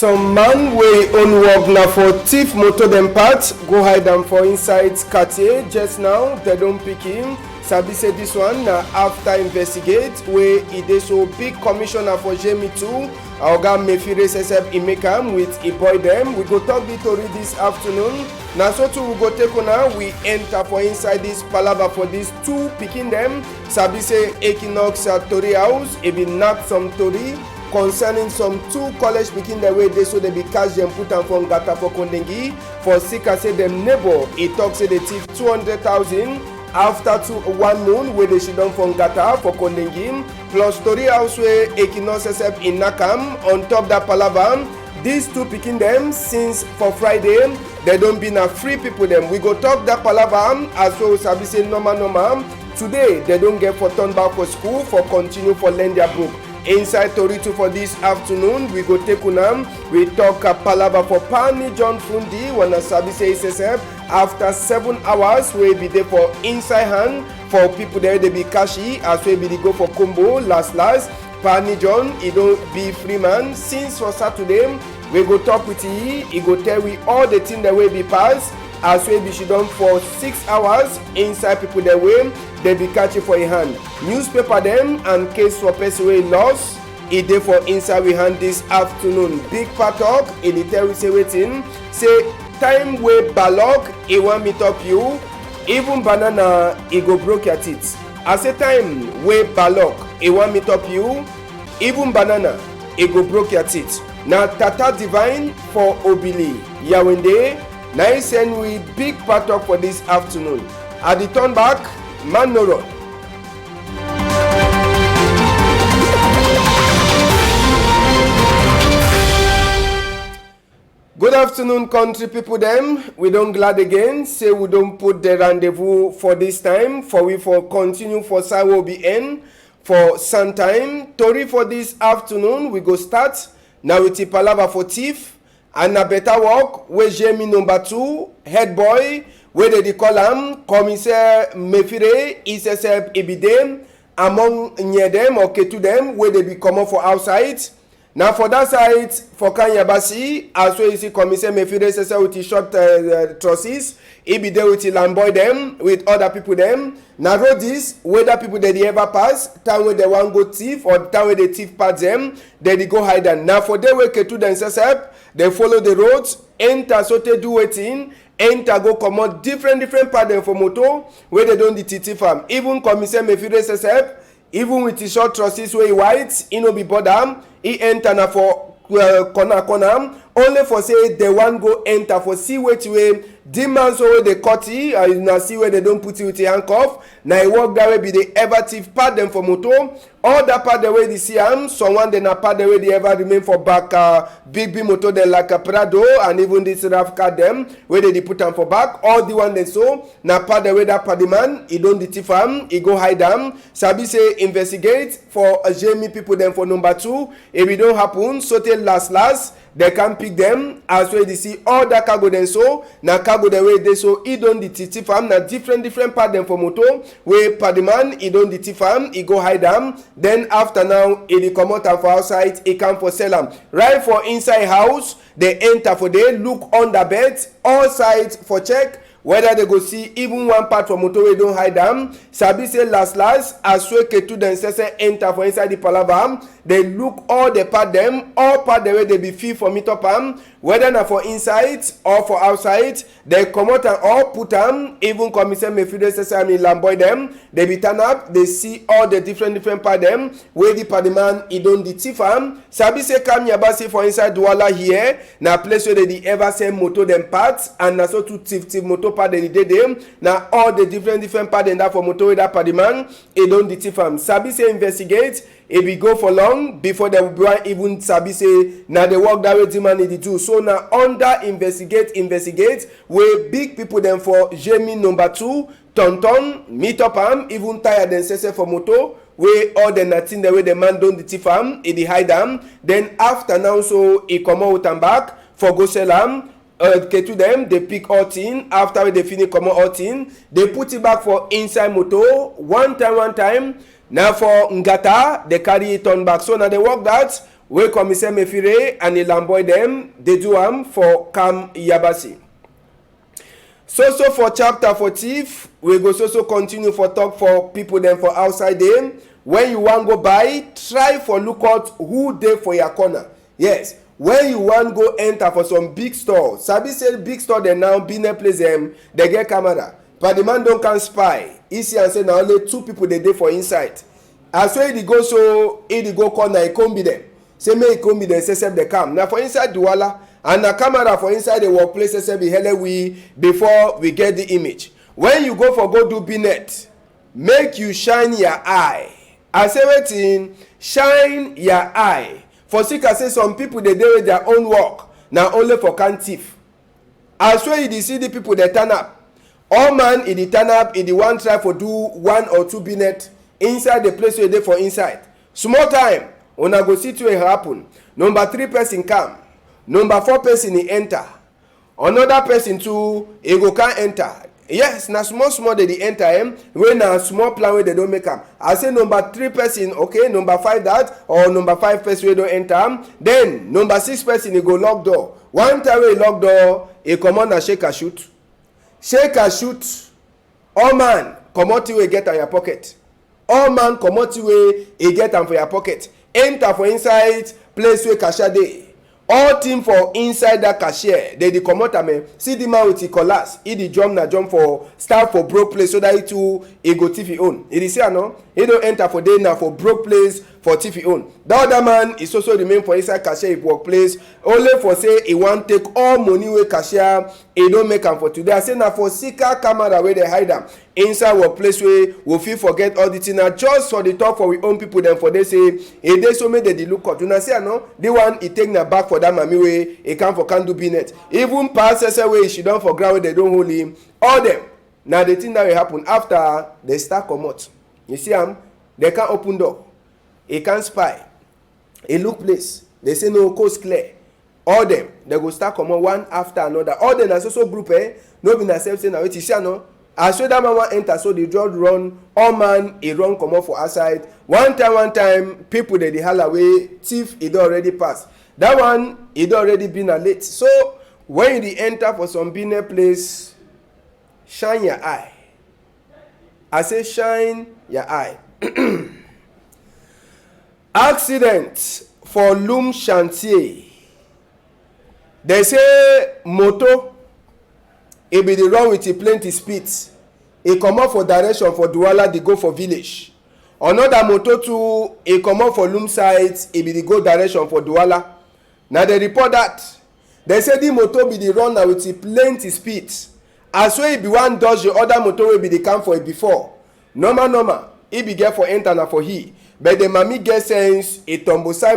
Some man wey own work na for thief motor dem part go hide am for inside Cartier just now. They don pick him. Sabi say this one na after investigate wey e dey so big commissioner for Jemi 2 Oga Mefire Sesep e make am with e boy dem. We go talk the tori this afternoon. Na so too we go take una we enter for inside this palava for these two pikin dem. Sabi say EQUINOXE tori house e bin knack some tori concerning some two college pikin dem wey dey so dey be catch dem put am for ngata for Kondengi for sika say dem neighbor e talk say dey thief 200,000 after 1 moon wey dey shidon for ngata for Kondengi plus tori house wey EQUINOXE sef in nakam on top that palava. These two pikin dem since for Friday they don be na free people dem. We go talk that palava as well sabi say normal today they don get for turn back for school for continue for learn their book. Inside tori 2 for this afternoon we go take una we talk palava for Pani John Fundi wanna sabi say SSF after 7 hours wey be there for inside hand for people there they be cashy as we be dey go for combo last Pani John e don be free man since for Saturday. We go talk with he go tell we all the thing that wey be pass as we be she done for 6 hours inside people the way they be catching for a hand. Newspaper them and case for person wey lost e dey for inside we hand this afternoon. Big part talk e dey tell we say wetin say time wey balog e wan meet up you even banana e go broke your teeth. I say time wey balog e wan meet up you even banana e go broke your teeth. Na Tata Divine for Obili Yawende na he send we big part talk for this afternoon. At the turn back man no run. Good afternoon country people dem. We don glad again say we don put the rendezvous for this time for we for continue for Sawo BN for some time. Tori for this afternoon we go start now with the palava for thief and na better work wey Jemi number 2 head boy wey dey call am Commissaire Mefire Sesep Ebide among nyedem or ketu dem wey dey be comot for outside. Now for that side for Kanyabasi as well you see Commissaire Mefire Sesep with his short trusses he be there with the lamboy them with other people them. Now road this whether people that they ever pass time where they want go thief or time where they thief pass them they go hide them. Now for they will ketu themselves up they follow the roads enter so they do waiting enter go comot different part them for motor where they don't the titi farm. Even Commissaire Mefire Sesep even with his short trusses where he white he no be bother he enter na for corner only for say they want go enter for see which way demons so they cut it and na see where they don't put it with the handcuff. Now he walk that way be the ever thief part them for motor all that part the way they see am someone they na part the way they ever remain for back big motor they like a Prado and even this RAV car them where they put them for back all the one they so na part the way that part the man he don't the thief am he go hide am. Sabi say investigate for Jemi people them for number 2 if it don't happen so till last they can pick them as well they see all that cargo then so na cargo the way they so he don't the thief am na different part them for motor where part the man he don't the thief am he go hide am. Then after now he come out and for outside he come for sell am right for inside house they enter for they look under bed all sides for check whether they go see even one part from motor wey don hide am. Sabi say last as we ketu themselves enter for inside the palava they look all the part them all part the way they be feel for meet up am whether na for inside or for outside they comot and all put am. Even Commissaire Mefire Sesep and lamboy them they be turn up they see all the different part them where the part the man he don the thief am. Sabi say Kanyabasi for inside Douala here na place where they ever send motor them parts and na so to thief motor part they dey them na all the different part in that for motor that part the man he don the thief am. Sabi say investigate if we go for long before they will even sabi say na the work that way the man need to do. So now under investigate where big people them for Jemi number 2 Tonton meet up am even tire themselves for motor where all the nothing the way the man don the thief am he dey hide am. Then after now so he come out and back for go sell am. To them they pick all thing after they finish come out all thing they put it back for inside motor one time. Now for Ngata they carry it on back so now they work that wey Commissaire Mefire and Ilamboy dem dey do am for Camp Yabasi. So for chapter 40, we go so continue for talk for people dem for outside dem. When you wan go buy, try for look out who dey for your corner. Yes, when you wan go enter for some big store, sabi say big store dem now business place dem dey get camera, but the man don can spy. He see and say na only 2 people dey for inside. As wey e go so e dey go corner, e come be dem. Say make e come be dem except the cam. Na for inside Douala and na camera for inside the workplace except be hele we before we get the image. When you go for go do binet, make you shine your eye. I say wetin, shine your eye. For sick I say some people dey with their own work na only for can thief. As wey you dey see the people dey turn up, all man e dey turn up, e dey wan try for do 1 or 2 binet inside the place wey dey for inside. Small time una go see wetin happen. Number 3 person come, number 4 person e enter, another person too e go can enter. Yes, na small dey enter wey na small plan wey they don make am. I say number 3 person, okay, number 5 that, or number 5 person wey don enter. Then number 6 person e go lock door. One time wey e lock door, e comot na shake and shoot. Shake and shoot. All man comot wey get on your pocket. All man comot wey e get am for your pocket. Enter for inside place wey cashier dey. All team for inside that cashier, they dey comot am. See the man with e collapse, e dey jump for start for broke place so that e too e go thief e own. E dey see no, he don enter for day now for broke place for thief e own. That other man is also remain for inside cashier e workplace only for say e wan take all money wey cashier e don make am for today. I say na for sika camera wey dey hide am inside workplace wey we fit forget all the thing. Na just for the talk for we own people dem for dey say e dey so make they dey look out. Una see no, the one e take na back for that mami wey e come for can do binet. Even pass wey she don for ground wey they don hold him. All them na the thing that will happen after they start comot. You see am, they can open door, e can spy, e look place. They say no, coast clear. All them they go start comot one after another. All them na so group no be na same thing na wetin you see no. As so that man wan enter, so the just run. All man e run comot for outside. One time people dey holla wey thief e don already pass. That one e don already been late. So when you dey enter for some business place, shine your eye. I say shine your eye. Accident for loom chantier. They say motor e be the run with e plenty speed. E comot for direction for Douala, dey go for village. Another motor too e comot for loom side, e be the go direction for Douala. Now they report that they say the motor be the run with e plenty speed. As wey e be one dodge the other motor wey be the come for it before. Normal, e be get for enter na for he. But the mami get sense, e tombosai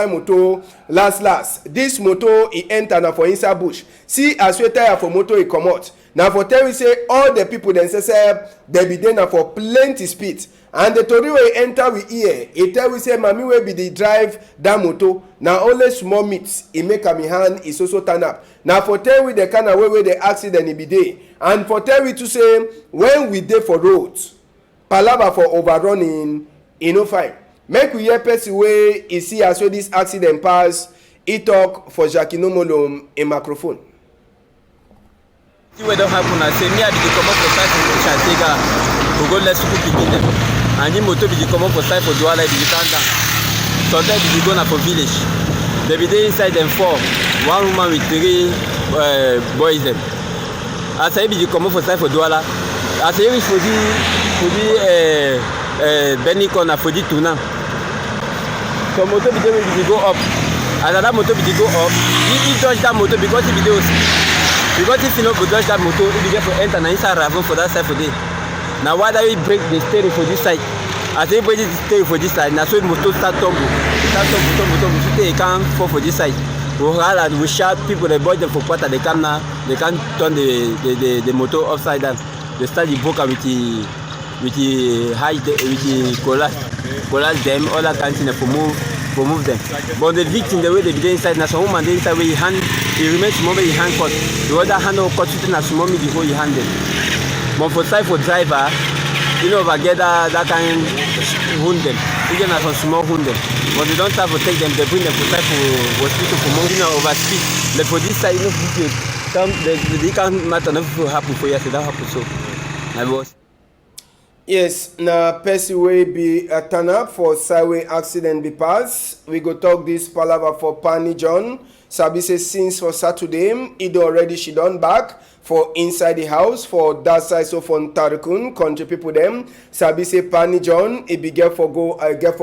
motor, last. This motor e enter na for inside bush. See as we tire for motor e comot. Now for tell we say all the people dem say they be there na for plenty speed. And the tori wey enter we ear, e tell we say mami wey be the drive that motor, na only small meat e make am in hand is also turn up. Now for tell we the kind of way the accident e be dey. And for tell we to say when we dey for road, palava for overrunning e no fine. Make we hear person wey e see as wey this accident pass, e talk for Jackie Nomolom in microphone. Wey don happen na say me I be dey comot for side for Chantega to go let people pikin dem, and the motor be dey comot for side for Douala, be dey stand down. Sometimes be dey go na for village. They be dey inside them 4, one woman with 3 boys dem. As I be dey comot for side for Douala, as I reach for the Benny corner for the tuna. So motor be dey go up, and that motor be dey go up. He touch that motor because he be dey because if you no go dodge that motor, if you get for enter na inside raven for that side for there. Now why do we break the steering for this side? As they break the steering for this side, now so the motor start tumble. So they can't fall for this side. We shout people, they boy them for quarter, they come now, they can't turn the motor upside down. They start the broker with the high with the collapse them, all that kind of thing for move them. But the victim, the way they be inside, now some woman they inside where he remains small where he hand cut. The other hand will cut it and small me before he hand them. But for side for driver, you know, I get that kind wound them. Pigeon are some small hunde, but they don't have to take them. They bring them to type for hospital for money or overspeed. But for this side, you know, they can't matter nothing will happen for you. So that happen. So I was. Yes, na person wey be a turn up for sideway accident be pass. We go talk this palaver for Pani John. Sabi say since for Saturday, he already she done back for inside the house for that side so for Tarikun country people them. Sabi say Pani John he be get for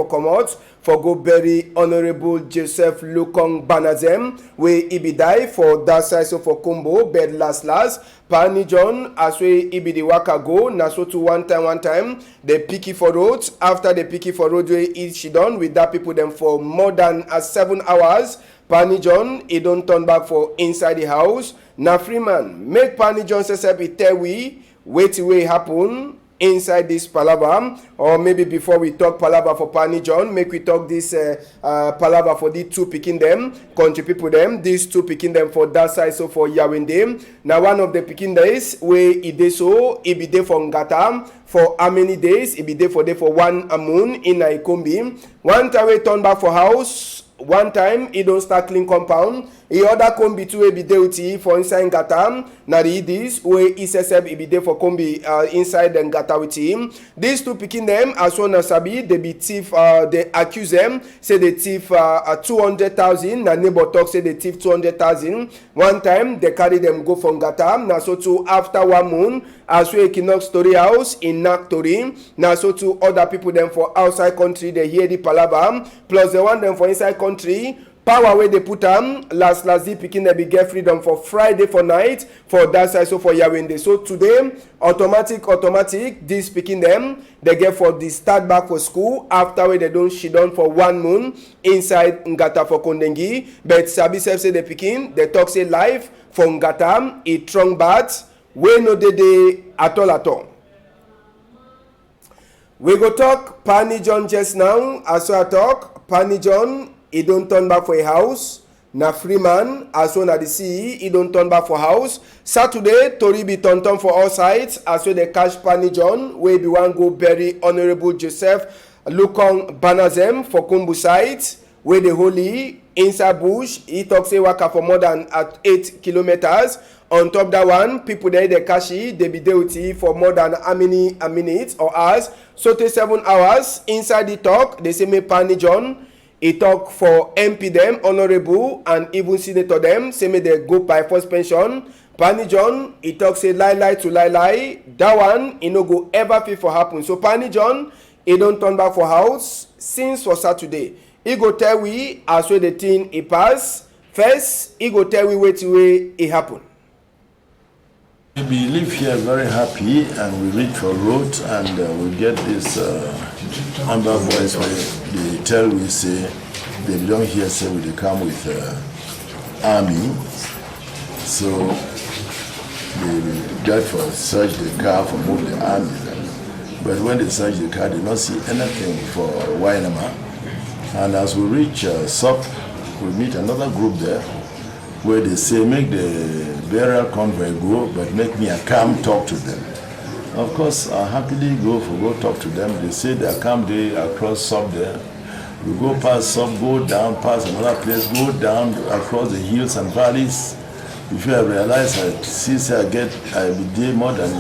come out for go bury Honorable Joseph Lukong Banazem where he be die for that side so for Kumbo bed last. Pani John as we he be the waka go na so to one time they picky for roads after they picky for road where she done with that people them for more than 7 hours. Pani John, he don't turn back for inside the house. Na Freeman, make Pani John say he tell we wait happen inside this palaver, or maybe before we talk palaver for Pani John, make we talk this palaver for the two picking them, country people them, these two picking them for that side so for Yawende. Now one of the picking days where he dey so, he be there for Ngata. For how many days? He be there for 1 moon in Naikombi. One time we turn back for house. One time he don't start clean compound. He other combi two be there for inside Ngatam. Now this where he says he be there for combi inside the Ngata with him. These two picking them as one as Sabi they be thief. They accuse them say they thief 200,000. Now neighbor talk say they thief 200,000. One time they carry them go from Ngatam. Now so to after 1 moon as we EQUINOXE story house in Naktori. Now so to other people them for outside country they hear the palaver plus they want them for inside country. Power where they put them last the picking they be get freedom for Friday for night for that side so for Yawende. So today automatic this picking them they get for the start back for school after where they don't she done for 1 moon inside Ngata for Kondengi. But Sabi self say the picking they talk say live for Ngata a strong bat we no dey at all. We go talk Pani John just now as I talk Pani John. He don't turn back for a house. Na Freeman, as well as the CE, he don't turn back for house. Saturday, Tori be turn for all sides. As well they catch Pani John, where be one go bury Honorable Joseph Lukong Banazem for Kumbu site, where the holy inside bush. He talk say waka for more than 8 kilometers. On top that one, people there they catch it, they be there with it for more than how many minutes or hours. So 7 hours inside the talk. They say me Pani John. He talk for MP them, honorable, and even senator them. Say me they go by first pension. Pani John, he talk say lie to lie. That one, he no go ever feel for happen. So Pani John, he don't turn back for house since for Saturday. He go tell we as well the thing he pass. First, he go tell we wait way it happen. We live here very happy and we reach for road and we get this amber voice where they tell we say they don't hear say we they come with army. So they got for search the car for move the army. But when they search the car they don't see anything for Wainama. And as we reach SUP, we meet another group there where they say make the burial convoy go, but make me a calm talk to them. Of course, I happily go talk to them. They say they come day across SUP there. We go past SUP, go down, past another place, go down across the hills and valleys. Before I realize I be there more than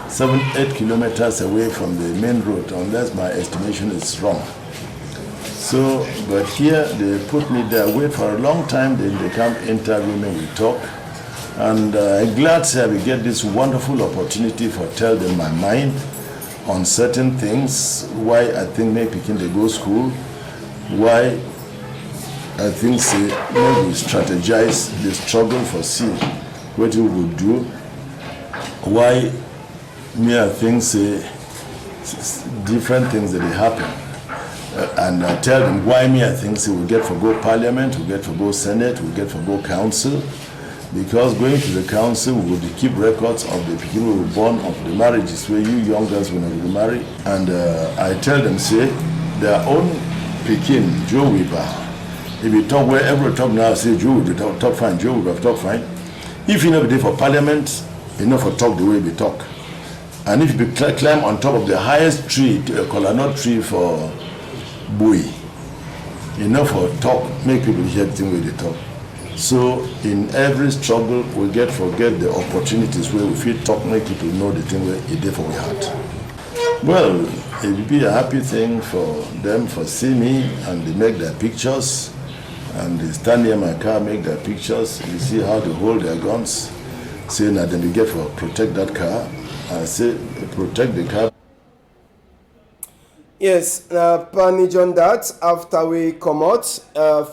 7-8 kilometers away from the main road, unless my estimation is wrong. So, but here they put me there, wait for a long time, then they come interview me, we talk. And I'm glad to we get this wonderful opportunity for tell them my mind on certain things, why I think maybe they go school, why I think say maybe we strategize the struggle for see what we would do, why me I think say different things that they happen. And I tell them why me I think say we get for go parliament, we get for go senate, we get for go council, because going to the council we will keep records of the people who were born of the marriages where you young girls will not be married. And I tell them say their own Pekin, Joe Weaver. If you talk wherever you talk now, say Joe will be talk fine, Joe will be talk fine. If you never did for parliament, you know for talk the way we talk. And if you climb on top of the highest tree, a kola nut tree for buoy. Enough for talk, make people hear the thing where they talk. So in every struggle, we forget the opportunities where we feel talk, make people know the thing where it did for we heart. Well, it will be a happy thing for them for see me, and they make their pictures, and they stand near my car, make their pictures. You see how they hold their guns, saying that they get for protect that car. I say protect the car. Yes, manage on that after we come out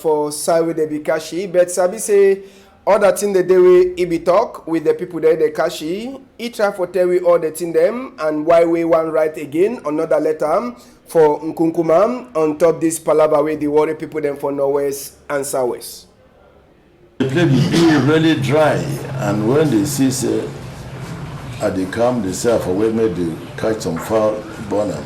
for side with the Bikashi. But Sabi say other thing the day we be talk with the people there, the Kashi. He try for tell we all the thing them and why we want write again another letter for Nkunkuma on top this palaver way the worry people them for Northwest and Southwest. The place be really dry, and when they see say at the camp, they say for we made they catch some foul burner.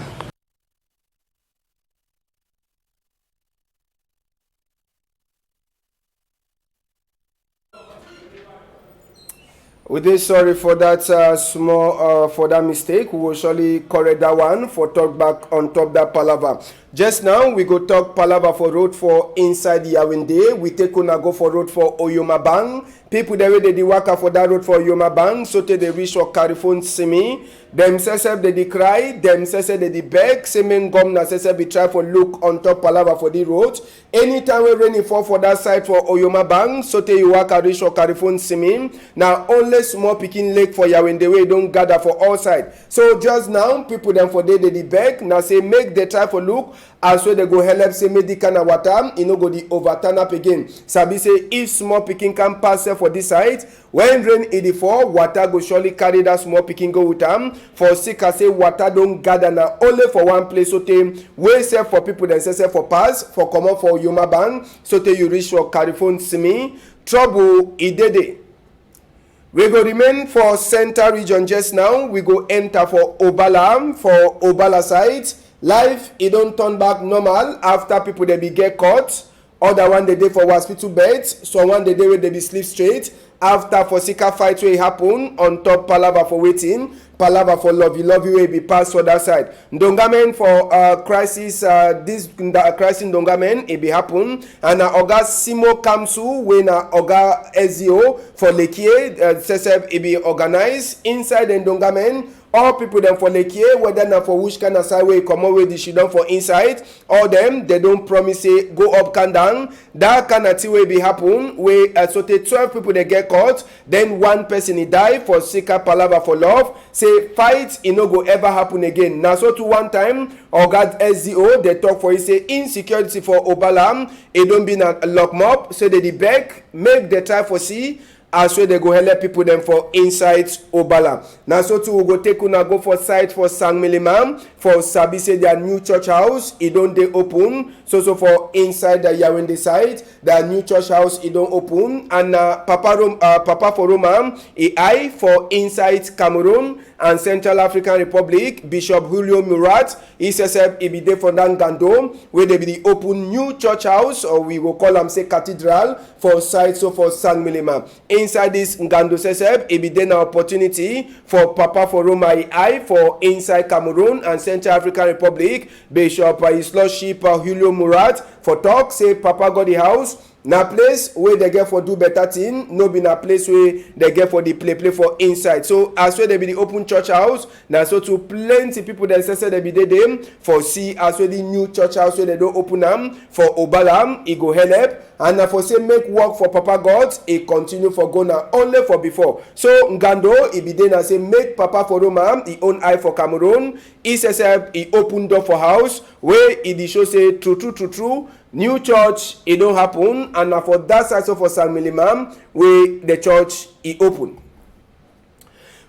We dey sorry for that small for that mistake. We will surely correct that one for talk back on top that palaver. Just now we go talk palaver for road for inside Yaoundé. We take una go for road for Oyomabang. People they dey waka for that road for Oyomabang. So they reach for Carrefour Simi. Them sese they dey cry. Them sese they dey beg. Semen gum na sese be try for look on top palaver for the road. Anytime we rain fall for that side for Oyomabang. So you waka reach for Carrefour Simi. Now only small picking lake for Yaoundé we don't gather for all side. So just now people them for they dey beg. Now say make the try for look. As well they go help say make the kind of water, you know go the overturn up again. Sabi say if small picking can pass for this side, when rain in the fall, water go surely carry that small picking go with them. For sick I say water don't gather now only for one place. So they way safe for people that say for pass, for come up for Yomabang, so they you reach for Carrefour Simi. Trouble idede. We go remain for center region just now. We go enter for Obala side. Life, it don't turn back normal after people they be get caught. Other one they dey for hospital beds. So one they dey where they be sleep straight. After for sicker fight wey happen on top palaver for waiting. Palaver for lovey wey be passed for that side. Ndongamen for crisis this crisis Ndongamen it be happen. And Oga Simo Kamsu when Oga Ezio for Lekie CSF it be organized inside the Ndongamen. All people them for Lekie, whether na for which kind of side way come away the shit for inside, all them they don't promise say go up can down. That kind of thing will be happen where so 12 people they get caught, then one person he die for sicker palaver for love. Say fight it no go ever happen again. Now so to one time Oga SDO they talk for it say insecurity for Obalam, it don't be na lock up, so they beg make the try for see. As well they go help people them for inside Obala. Now so too we go take una go for site for Sang Milimam for Sabi say their new church house it don't they open. So for inside the Yaoundé side their new church house it don't open. And Papa for Roma I for inside Cameroon and Central African Republic Bishop Julio Murat he says he be there for Ngando where they be the open new church house or we will call them say cathedral for site so for Sang Milimam. Inside this Ngando Seseb, it be then an opportunity for Papa for Roma I for inside Cameroon and Central African Republic. Bishop His Lordship Julio Murat for talk say Papa got the house. Na place where they get for do better thing, no be na place where they get for the play for inside. So as well they be the open church house, now so to plenty people that say they be them for see as well the new church house where they don't open them for Obalam, it go help. And for say make work for Papa God, it continue for go now only for before. So Ngando, it be then and say make Papa for Roma, he own eye for Cameroon. He says he open door for house where it show say true. New church it don't happen, and for that side so for San Milimam where the church it open.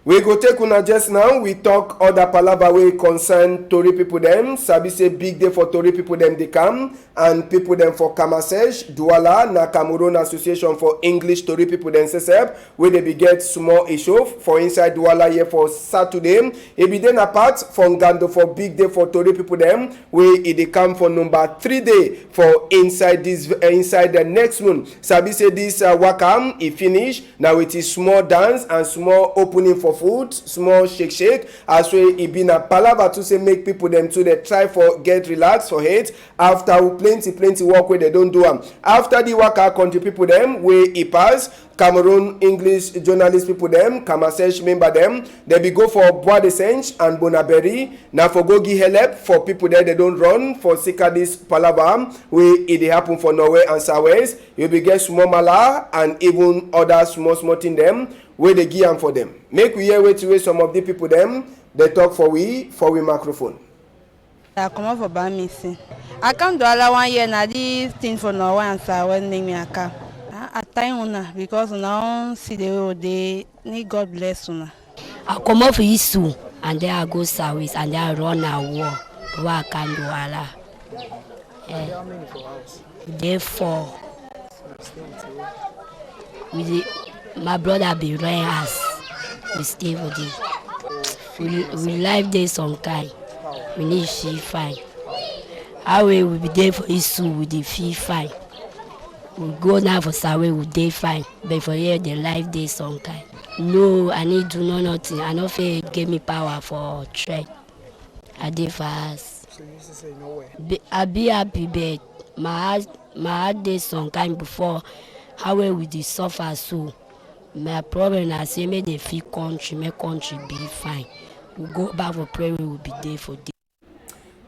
We go take una just now. We talk other palava way concern Tory people them. Sabi say big day for Tory people them they come and people them for Kamasej, Douala, na Cameroon Association for English Tory people them sesep where they be get small issue for inside Douala here for Saturday. It be then apart from Ngando for big day for Tory people them where it they come for number 3 day for inside this inside the next moon. Sabi say this wakam it finish now it is small dance and small opening for food, small shake as we e been a palava to say make people them to they try for get relaxed for it after plenty work where they don't do them. After the work our country people them where e pass Cameroon English journalist people them, Kamasesh member them, they be go for Bois de Senche and Bonaberry. Now for go give help for people there they don't run for sika this palava where it happen for Norway and Southwest. You be get small mala and even other small thing them where they give them for them. Make we hear wait some of the people them they talk for we microphone. I come up for Bamisi. I come to all 1 year now this thing for Norway and Southwest name me aka. At time una because now see the way they need God bless una. I come off Isu and then I go service and then I run a war. But I can't do Allah. Therefore, my brother be running us. We stay for this. We live there some kind. We need feel fine. Our way we be there for Isu with the feel fine. We go now for Sawe with day fine, but for here the life day some kind. No, I need to know nothing. I don't feel it give me power for trade. I did fast. So you used to say no way. I be happy, but my heart day some kind before. How well we the suffer so. My problem I say make the feel country, make country be fine. We go back for prayer, we will be there for day.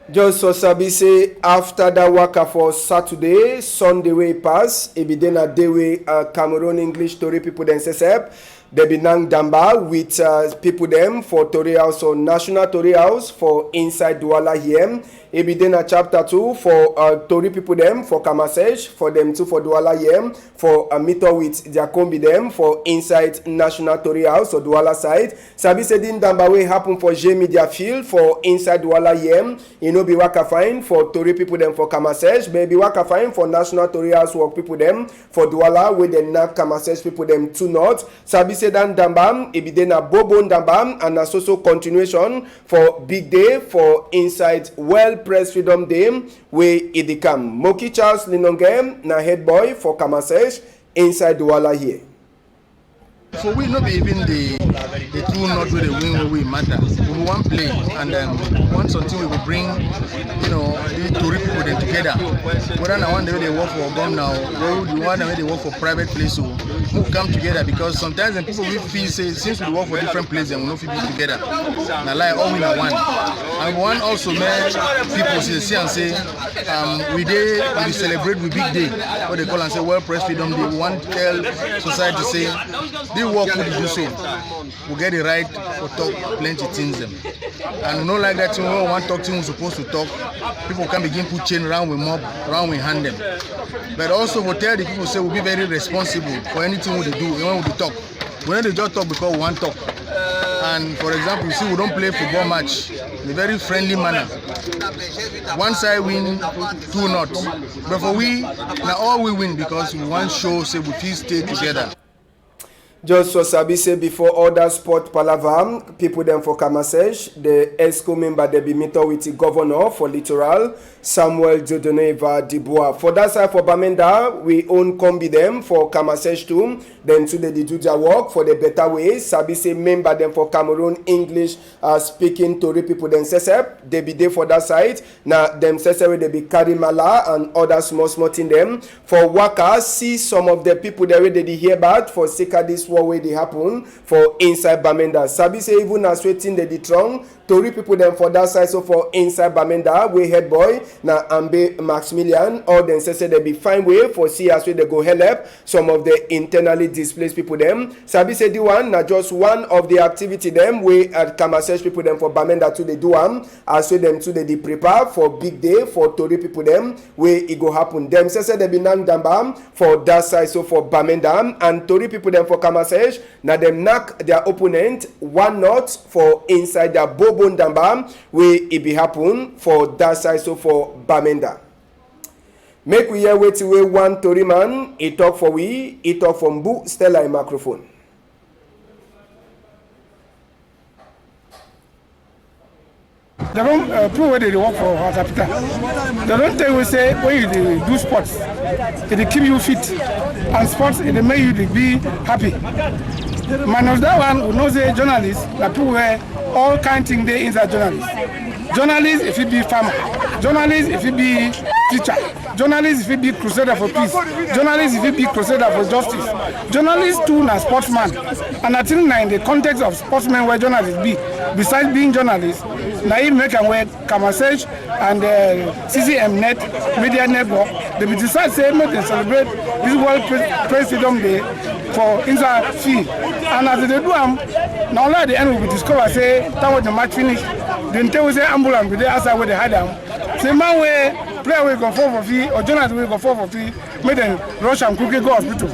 Just so Sabi say after that worker for Saturday, Sunday way pass, it be then a day way Cameroon English story people then says up. They be nang damba with people them for Tori House or National Tori House for inside Douala here. It be then a chapter 2 for Tori people them for Kamasesh for them too for Douala here for a meter with Jacobi them for inside National Tori House or Douala side. Sabi said in damba way happen for J Media Field for inside Douala here. You know be waka fine for Tori people them for Kamasesh, baby waka fine for National Tori House work people them for Douala where they knock Kamasesh people them to north. Sabi said dan dambam it be then a bobon dambam and a so continuation for big day for inside well press freedom day where it come. Moki Charles Linongem na head boy for Kamasesh inside Douala here. For we not be even the two not with the win where we matter. We want play and once until we will bring the Tory people then together. Whether now one day they work for Gom now, or the one day they work for private place, so we come together because sometimes when people will feel say since we work for different places and we not feel be together. Now like all we now one. And one also man people see and say we celebrate with big day what they call and say World Press Freedom Day. We want to tell society say they work with you so we get the right to talk plenty things them. And we know like that when we want to talk things we're supposed to talk, people can begin put chain around with mob, around with hand them. But also we tell the people say we'll be very responsible for anything we do when we talk. We don't just talk because we want to talk. And for example, you see we don't play football match in a very friendly manner. One side win, 2-0. But for we, now all we win because we want show say we feel stay together. Just so Sabi say before other sport palavam, people them for Kamasesh, the ESCO member they be meet with the governor for Littoral, Samuel Jodoneva Dibois. For that side for Bamenda, we own combi them for Kamasesh too. Then today they do their work for the better ways. Sabi say member them for Cameroon English speaking Tori people then sesep. They be there for that side. Now them sesep they be Karimala and other small thing them. For Waka, see some of the people there they hear about for Sika this war way they happen for inside Bamenda. Sabi say even as waiting the Detrong, Tori people them for that side so for inside Bamenda, we head boy, na Ambe Maximilian, or then say they be fine way for see as way they go help some of the internally displaced people them. Sabi say the one, na just one of the activity them we at Kamasesh people them for Bamenda to the do as way them to the prepare for big day for Tori people them where it go happen. Them say they be nang dambam for that side so for Bamenda and Tori people them for Kamasesh, na them knock their opponent 1-0 for inside their Bobon Dambam where it be happen for that side so for Bamenda. Make we hear wait away one Tori man, he talk for we, he talk from Mbu Stella in microphone. They don't people where they work for Hasapita. They don't tell you say when you do sports, it keep you fit, and sports it make you be happy. Minus that one, we know say journalists, like people where all kind thing they inside journalists. Journalists, if it be farmer. Journalists, if it be teacher. Journalists, if it be crusader for peace. Journalists, if it be crusader for justice. Journalists too, na sportsman. And I think now in the context of sportsmen where journalists be, besides being journalists, now you make and wear Kamasage and CCM Net, Media Network, they be decide say make them celebrate this World Press Freedom Day for inside field. And as they do now only at the end we will discover say that was the match finish. Then tell we say ambulance with the outside where they hide them. Say man way player will go for fee or journalist will go for fee, make them rush and quickly go hospital.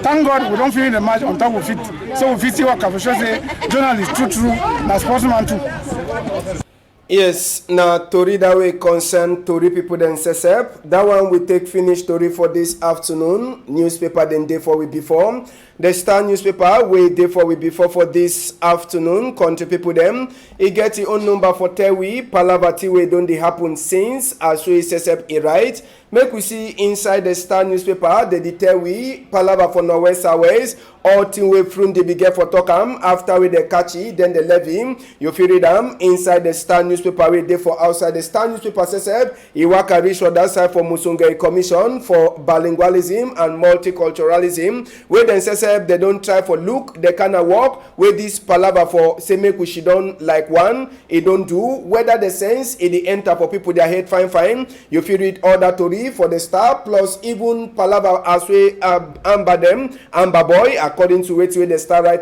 Thank God we don't finish the match on top of it. So we see what can show say journalist true, na sportsman too. Yes, now Tori that way concern Tori people then sesep. That one we take finish Tori for this afternoon. Newspaper then day for we before. The Star newspaper we day for we before for this afternoon. Country people them. It get the own number for Tewi. Palavati we don't they happen since as we sesep it right. Make we see inside the Star newspaper the detail we Palava for Norwest Airways. All thing we from the big for Tokam after we the catchy then the levy. You feel it inside the Star newspaper we day for outside the Star newspaper sesep. Iwaka reach for that side for Musungai Commission for bilingualism and multiculturalism. Where then sesep they don't try for look they kind of work where this palava for say make we she don't like one it don't do whether the sense it the enter for people their head fine. You feel it order to read for the Star plus even palava as we Amber boy according to where the Star right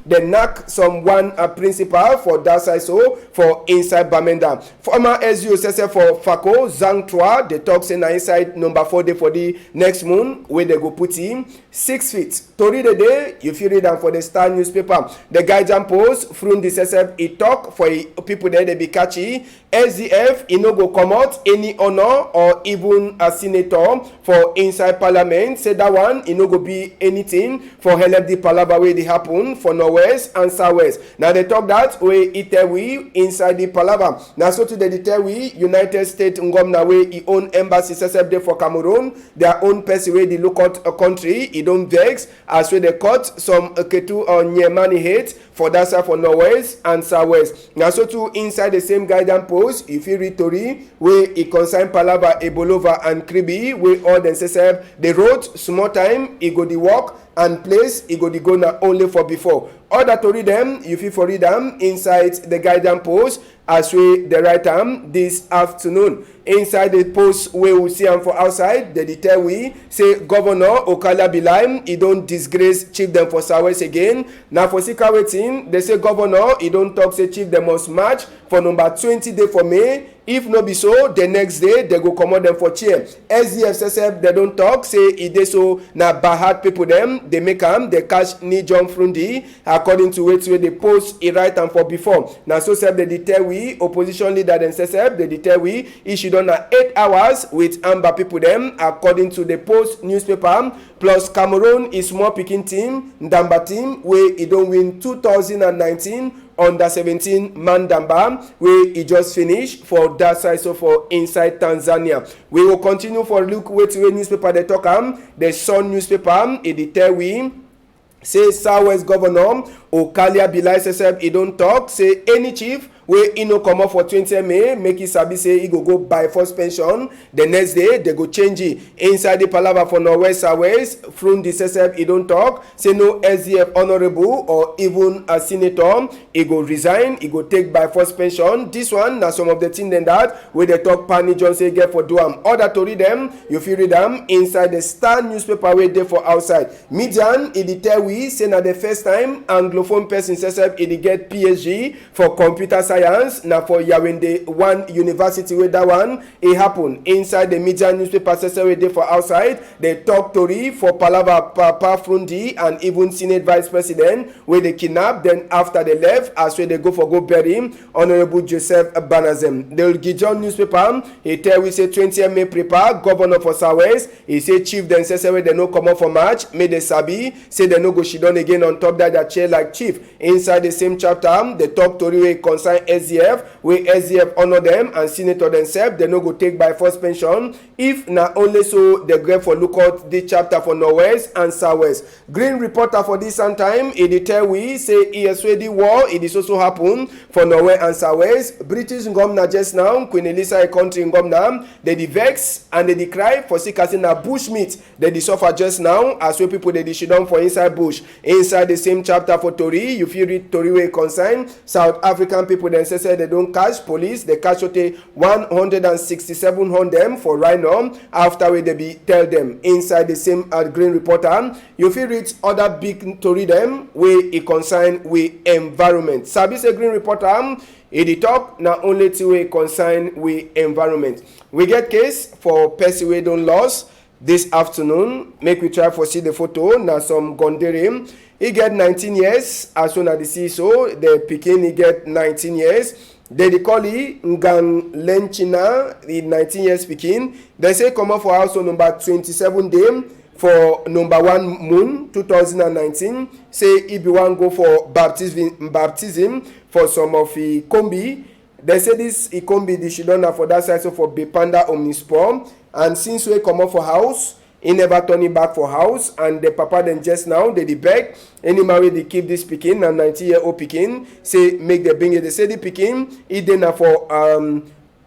they knock some one principal for that side so for inside Bamenda. Former SU for Fako Zhang Tua they talk say na inside number 4 day for the next moon where they go put in 6 feet. Tori the day you feel it for the Star newspaper. The guidance post from the SSF it talk for people there they be catchy. SDF it no go come out any honor or even a senator for inside parliament. Say that one it no go be anything for help the palava way they happen for Norwest and Southwest. Now they talk that way we inside the palava. Now so to the detail we United States ngomna way he own embassy SSF there for Cameroon. Their own person way they look out a country it don't vex as way they cut some Ketu or Nyemani hate for that side for Norwest and Southwest. Now so to inside the same guidance post if you read Tori where it concern palava Ebolova and Kribi where all them SSF they wrote small time it go the work and place it go the go now only for before. Order to read them if you for read them inside the guidance post as we the right this afternoon. Inside the post where we see them for outside the detail we say Governor Okalia Bilaim he don't disgrace chief them for Southwest again. Now for Sika waiting they say Governor he don't talk say chief them must match for number 20 day for May. If no be so, the next day they go come out them for chair. SDF they don't talk say it they so na bad people them they make they catch ni John Frundi according to where they post it right and for before. Now so said the detail we opposition leader then the detail we issued on 8 hours with Amber people them according to the post newspaper plus Cameroon is more picking team Ndamba team where it don't win 2019 under 17 Mandamba where he just finished for that side so for inside Tanzania. We will continue for look where newspaper they talk the Sun newspaper it detail we say Southwest Governor Okalia Bilai SSF he don't talk say any chief where he no come up for 20 May make it sabi say he go by first pension the next day they go change it inside the palava for Norwest Airways from the SSF he don't talk say no SDF honorable or even a senator he go resign he go take by first pension. This one now some of the thing then that where they talk Pani Johnson get for do order to read them you feel read them inside the Star newspaper where they for outside Median it tell we say na the first time Anglophone person SSF it get PhD for computer science now for Yawende one university where that one it happen inside the media newspaper where they for outside they talk Tori for Palava Papa Frundi and even Senate Vice President where they kidnap then after they left as where they go for go bury him Honorable Joseph Banazem. The Gijon newspaper he tell we say 20 May prepare Governor for Southwest he say chief then say where they no come up for match made the sabi say they no go shidon again on top that chair like chief inside the same chapter they talk Tori where concern inside SDF, where SDF honor them and senator themselves, they no go take by force pension. If na only so, they go for look out this chapter for Northwest and Southwest. Green reporter for this time, it tell we say ESWD war, it is also happen for Norway and Southwest. British governor just now, Queen Elisa a country governor, they vex and they cry for sick as in a bushmeat. They suffer just now as well people they should down for inside bush. Inside the same chapter for Tori, you feel read Tori way concern South African people then say they don't catch police, they catch 167 on them for right now. After we they be tell them inside the same green reporter, you feel read other big Tori them where it concern with environment. Sabi say green reporter. In the top, not only to a concern with environment. We get case for person we don't lost this afternoon. Make we try for see the photo. Now some Gondere. He get 19 years as soon as the CSO. The Pekin he get 19 years. They call he Ngang Lenchina, the 19 years Pekin. They say come up for house on number 27 day for number 1 moon 2019. Say if you want go for baptism for some of the combi. They say this combi the children for that side so for Bepanda Omnisport. And since we come up for house, he never turn it back for house. And the papa then just now they beg any marry they keep this Pekin and 90-year-old Pekin. Say make the bring it. They say the Pekin he then for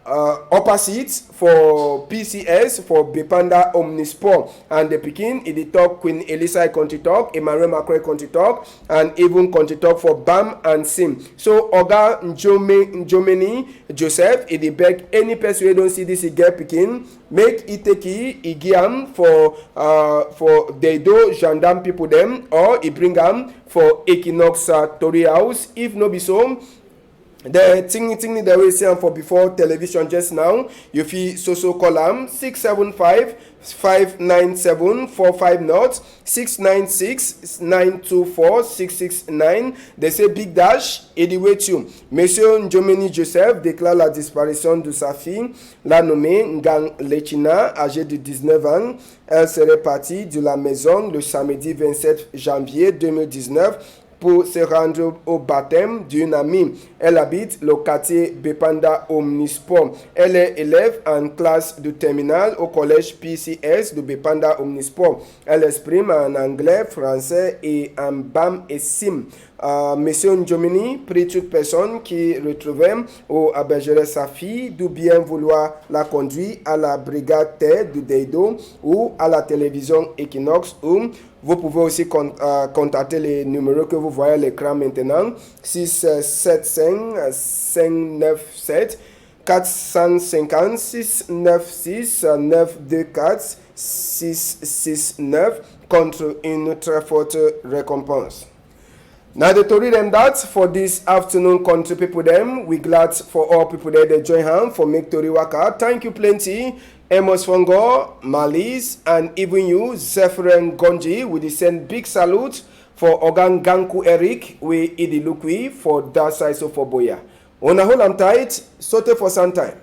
upper seats for PCS for Bepanda Omnisport and the Pekin in the talk Queen Elisa country talk, Emmanuel Macron country talk, and even country talk for BAM and SIM. So Oga Njomeni Joseph in the beg any person who don't see this get Pekin make it take Igiam for they do gendarme people them or he bring them for Equinox Tori House. If no be so. The thing that we see for before television just now, you feel so column 675-597-45 696-924-669. They say big dash, anyway too. Monsieur Njomeni Joseph déclare la disparition de sa fille, la nommée Ngang Lechina, âgée de 19 ans. Elle serait partie de la maison le samedi 27 janvier 2019. Pour se rendre au baptême d'une amie. Elle habite le quartier Bepanda Omnisport. Elle est élève en classe de terminale au collège PCS de Bepanda Omnisport. Elle exprime en anglais, français et en BAM et SIM. Monsieur Njomini prie toute personne qui retrouvait ou hébergerait sa fille de bien vouloir la conduire à la brigade terre de Deido ou à la télévision Equinox ou vous pouvez aussi contacter les numéros que vous voyez à l'écran maintenant 675 597 450 696 924 669 contre une très forte récompense. Now the story them that for this afternoon country people them we glad for all people there they join hand for make Tori Waka. Thank you plenty. Amos Fongo, Malis, and even you, Zephyrin Gonji, we send big salute for Ogan Ganku Eric, we Idi Lukui for that side so for Boya. On a whole I'm tight, sote for some time.